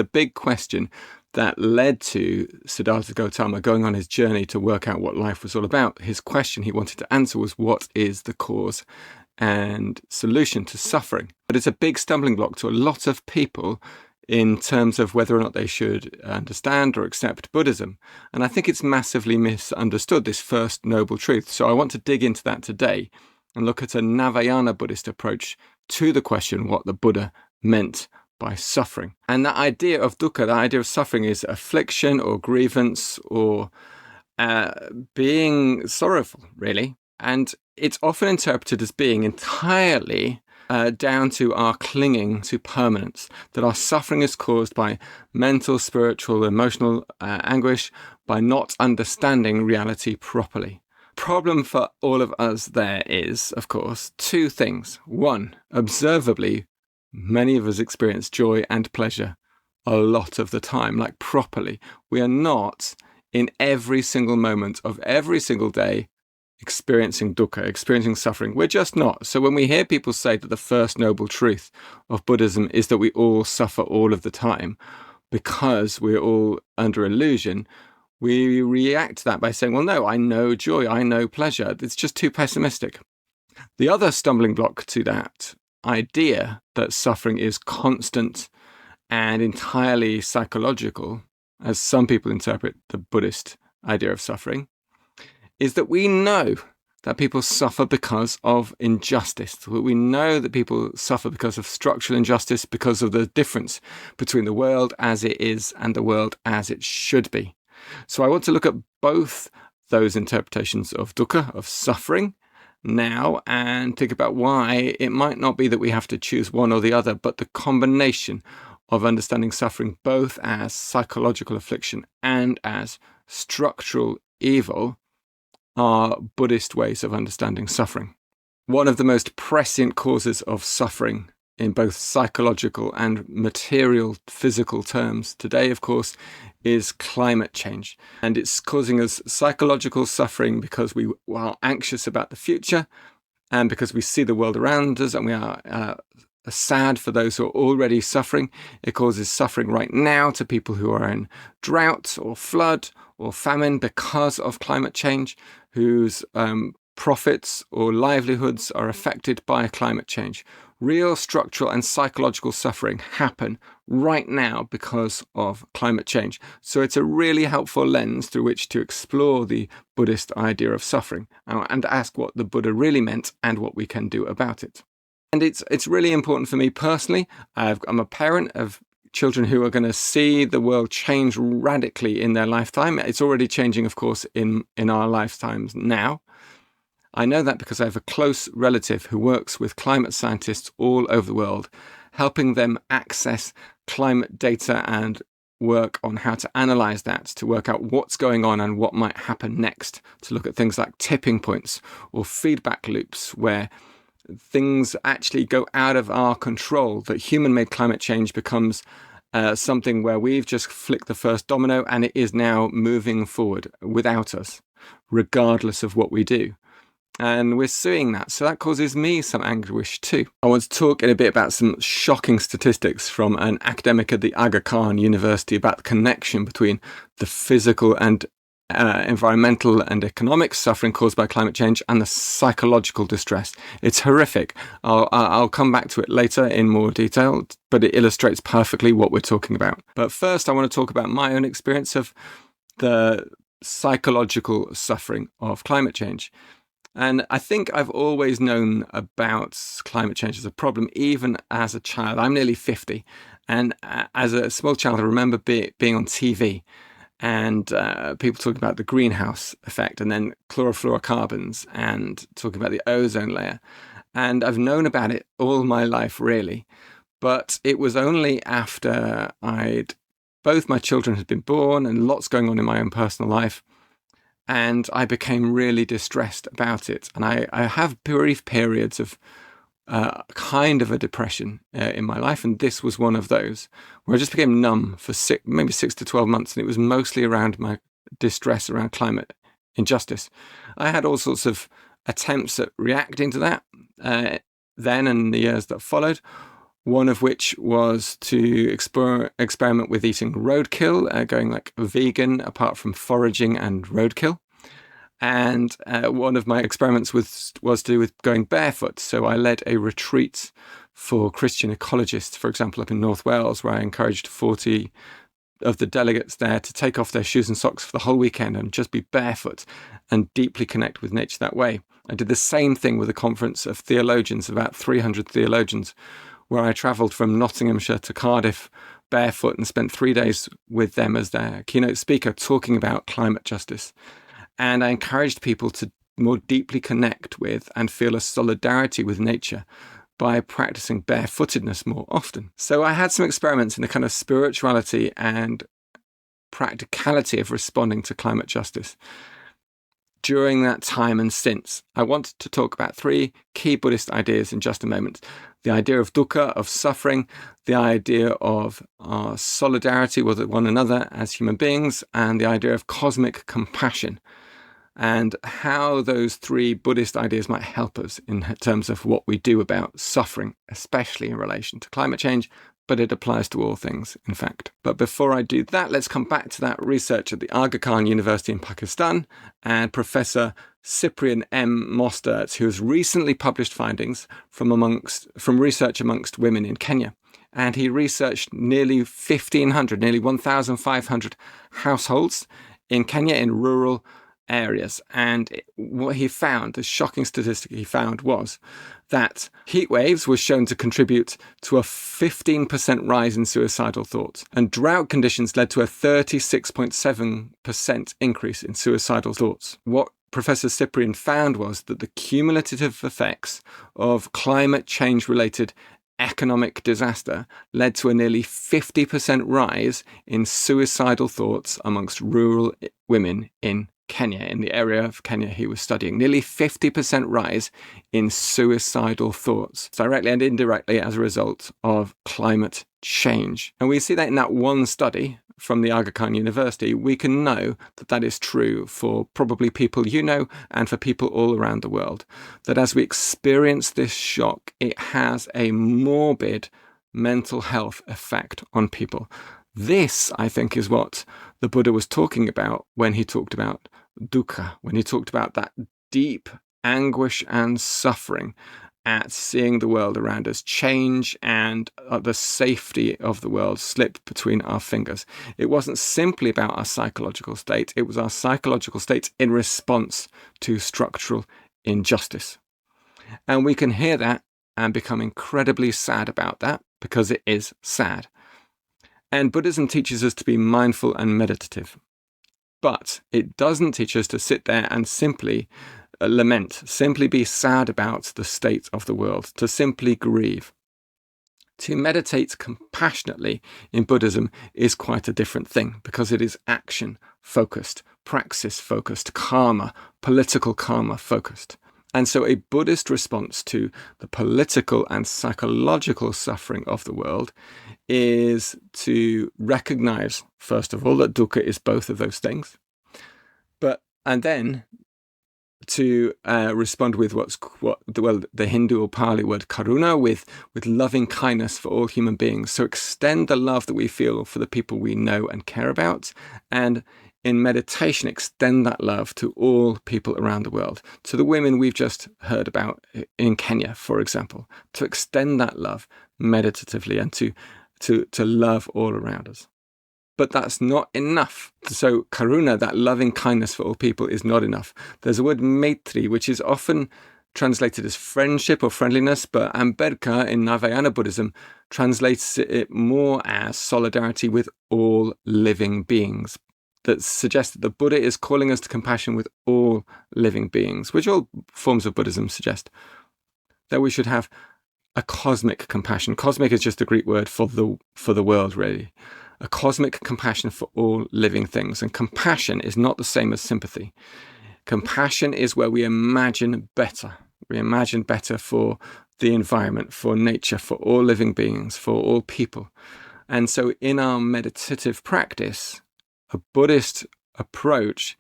The big question that led to Siddhartha Gautama going on his journey to work out what life was all about, his question he wanted to answer was, what is the cause and solution to suffering? But it's a big stumbling block to a lot of people in terms of whether or not they should understand or accept Buddhism. And I think it's massively misunderstood, this first noble truth. So I want to dig into that today and look at a Navayana Buddhist approach to the question what the Buddha meant by suffering. And that idea of dukkha, the idea of suffering, is affliction or grievance or being sorrowful, really. And it's often interpreted as being entirely down to our clinging to permanence, that our suffering is caused by mental, spiritual, emotional anguish, by not understanding reality properly. Problem for all of us there is, of course, two things. One, observably, many of us experience joy and pleasure a lot of the time, like properly. We are not in every single moment of every single day experiencing dukkha, experiencing suffering. We're just not. So when we hear people say that the first noble truth of Buddhism is that we all suffer all of the time because we're all under illusion, we react to that by saying, well, no, I know joy, I know pleasure. It's just too pessimistic. The other stumbling block to that idea that suffering is constant and entirely psychological, as some people interpret the Buddhist idea of suffering, is that we know that people suffer because of injustice. We know that people suffer because of structural injustice, because of the difference between the world as it is and the world as it should be. So I want to look at both those interpretations of dukkha, of suffering, now, and think about why it might not be that we have to choose one or the other, but the combination of understanding suffering both as psychological affliction and as structural evil are Buddhist ways of understanding suffering. One of the most prescient causes of suffering in both psychological and material physical terms today, of course, is climate change. And it's causing us psychological suffering because we are anxious about the future and because we see the world around us and we are sad for those who are already suffering. It causes suffering right now to people who are in drought or flood or famine because of climate change, whose profits or livelihoods are affected by climate change. Real structural and psychological suffering happen right now because of climate change. So it's a really helpful lens through which to explore the Buddhist idea of suffering and ask what the Buddha really meant and what we can do about it. And it's really important for me personally. I'm a parent of children who are going to see the world change radically in their lifetime. It's already changing, of course, in our lifetimes now. I know that because I have a close relative who works with climate scientists all over the world, helping them access climate data and work on how to analyze that, to work out what's going on and what might happen next, to look at things like tipping points or feedback loops where things actually go out of our control, that human-made climate change becomes something where we've just flicked the first domino and it is now moving forward without us, regardless of what we do. And we're seeing that. So that causes me some anguish too. I want to talk in a bit about some shocking statistics from an academic at the Aga Khan University about the connection between the physical and environmental and economic suffering caused by climate change and the psychological distress. It's horrific. I'll come back to it later in more detail, but it illustrates perfectly what we're talking about. But first, I want to talk about my own experience of the psychological suffering of climate change. And I think I've always known about climate change as a problem, even as a child. I'm nearly 50. And as a small child, I remember being on TV and people talking about the greenhouse effect and then chlorofluorocarbons and talking about the ozone layer. And I've known about it all my life, really. But it was only after both my children had been born and lots going on in my own personal life, and I became really distressed about it. And I have brief periods of kind of a depression in my life. And this was one of those where I just became numb for maybe 6 to 12 months. And it was mostly around my distress around climate injustice. I had all sorts of attempts at reacting to that then and the years that followed. one of which was to experiment with eating roadkill, going like vegan apart from foraging and roadkill. And one of my experiments was to do with going barefoot. So I led a retreat for Christian ecologists, for example, up in North Wales, where I encouraged 40 of the delegates there to take off their shoes and socks for the whole weekend and just be barefoot and deeply connect with nature that way. I did the same thing with a conference of theologians, about 300 theologians, where I travelled from Nottinghamshire to Cardiff barefoot and spent 3 days with them as their keynote speaker talking about climate justice. And I encouraged people to more deeply connect with and feel a solidarity with nature by practicing barefootedness more often. So I had some experiments in the kind of spirituality and practicality of responding to climate justice during that time and since. I wanted to talk about 3 key Buddhist ideas in just a moment. The idea of dukkha, of suffering, the idea of our solidarity with one another as human beings, and the idea of cosmic compassion, and how those 3 Buddhist ideas might help us in terms of what we do about suffering, especially in relation to climate change, but it applies to all things, in fact. But before I do that, let's come back to that research at the Aga Khan University in Pakistan and Professor Cyprian M. Mostert, who has recently published findings from research amongst women in Kenya. And he researched nearly 1,500, nearly 1,500 households in Kenya in rural areas. And what he found, the shocking statistic he found, was that heat waves were shown to contribute to a 15% rise in suicidal thoughts. And drought conditions led to a 36.7% increase in suicidal thoughts. What Professor Cyprian found was that the cumulative effects of climate change-related economic disaster led to a nearly 50% rise in suicidal thoughts amongst rural women in Kenya, in the area of Kenya he was studying. Nearly 50% rise in suicidal thoughts, directly and indirectly as a result of climate change. And we see that in that one study from the Aga Khan University. We can know that that is true for probably people you know and for people all around the world. That as we experience this shock, it has a morbid mental health effect on people. This, I think, is what the Buddha was talking about when he talked about dukkha, when he talked about that deep anguish and suffering at seeing the world around us change and the safety of the world slip between our fingers. It wasn't simply about our psychological state, it was our psychological state in response to structural injustice. And we can hear that and become incredibly sad about that, because it is sad. And Buddhism teaches us to be mindful and meditative. But it doesn't teach us to sit there and simply lament, simply be sad about the state of the world, to simply grieve. To meditate compassionately in Buddhism is quite a different thing, because it is action-focused, praxis-focused, karma, political karma-focused. And so a Buddhist response to the political and psychological suffering of the world is to recognize, first of all, that dukkha is both of those things, and then to respond with the Hindu or Pali word karuna, with loving kindness for all human beings. So extend the love that we feel for the people we know and care about, and in meditation, extend that love to all people around the world, to the women we've just heard about in Kenya, for example, to extend that love meditatively and to love all around us. But that's not enough. So karuna, that loving kindness for all people, is not enough. There's a word maitri, which is often translated as friendship or friendliness, but Ambedkar in Navayana Buddhism translates it more as solidarity with all living beings. That suggests that the Buddha is calling us to compassion with all living beings, which all forms of Buddhism suggest. That we should have a cosmic compassion. Cosmic is just a Greek word for the world, really. A cosmic compassion for all living things. And compassion is not the same as sympathy. Compassion is where we imagine better. We imagine better for the environment, for nature, for all living beings, for all people. And so in our meditative practice, a Buddhist approach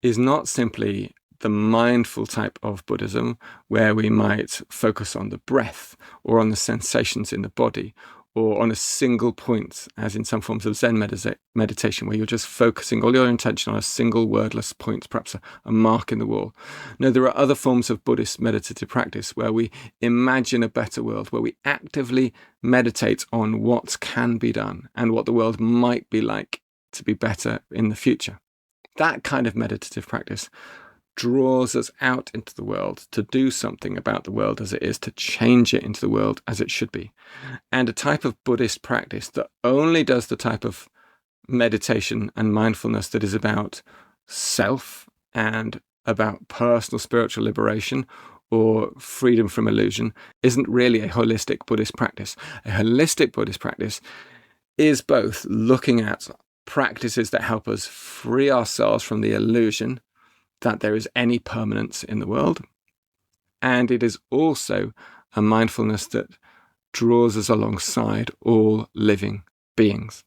is not simply the mindful type of Buddhism, where we might focus on the breath or on the sensations in the body or on a single point, as in some forms of Zen meditation, where you're just focusing all your intention on a single wordless point, perhaps a mark in the wall. No, there are other forms of Buddhist meditative practice where we imagine a better world, where we actively meditate on what can be done and what the world might be like to be better in the future. That kind of meditative practice draws us out into the world to do something about the world as it is, to change it into the world as it should be. And a type of Buddhist practice that only does the type of meditation and mindfulness that is about self and about personal spiritual liberation or freedom from illusion isn't really a holistic Buddhist practice. A holistic Buddhist practice is both looking at practices that help us free ourselves from the illusion that there is any permanence in the world. And it is also a mindfulness that draws us alongside all living beings.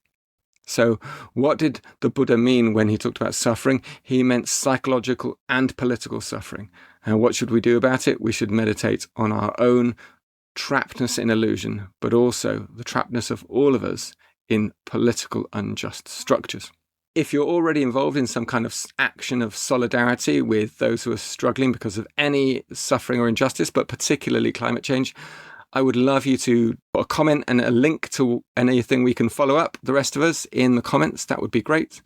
So what did the Buddha mean when he talked about suffering? He meant psychological and political suffering. And what should we do about it? We should meditate on our own trappedness in illusion, but also the trappedness of all of us in political unjust structures. If you're already involved in some kind of action of solidarity with those who are struggling because of any suffering or injustice, but particularly climate change, I would love you to put a comment and a link to anything we can follow up, the rest of us, in the comments. That would be great.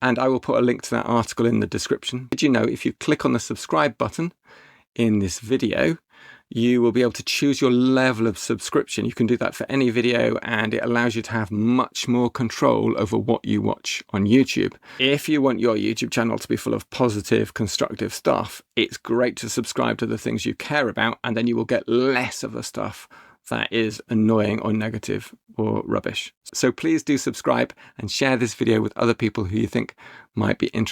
And I will put a link to that article in the description. Did you know if you click on the subscribe button in this video, you will be able to choose your level of subscription. You can do that for any video, and it allows you to have much more control over what you watch on YouTube. If you want your YouTube channel to be full of positive, constructive stuff, it's great to subscribe to the things you care about, and then you will get less of the stuff that is annoying or negative or rubbish. So please do subscribe and share this video with other people who you think might be interested.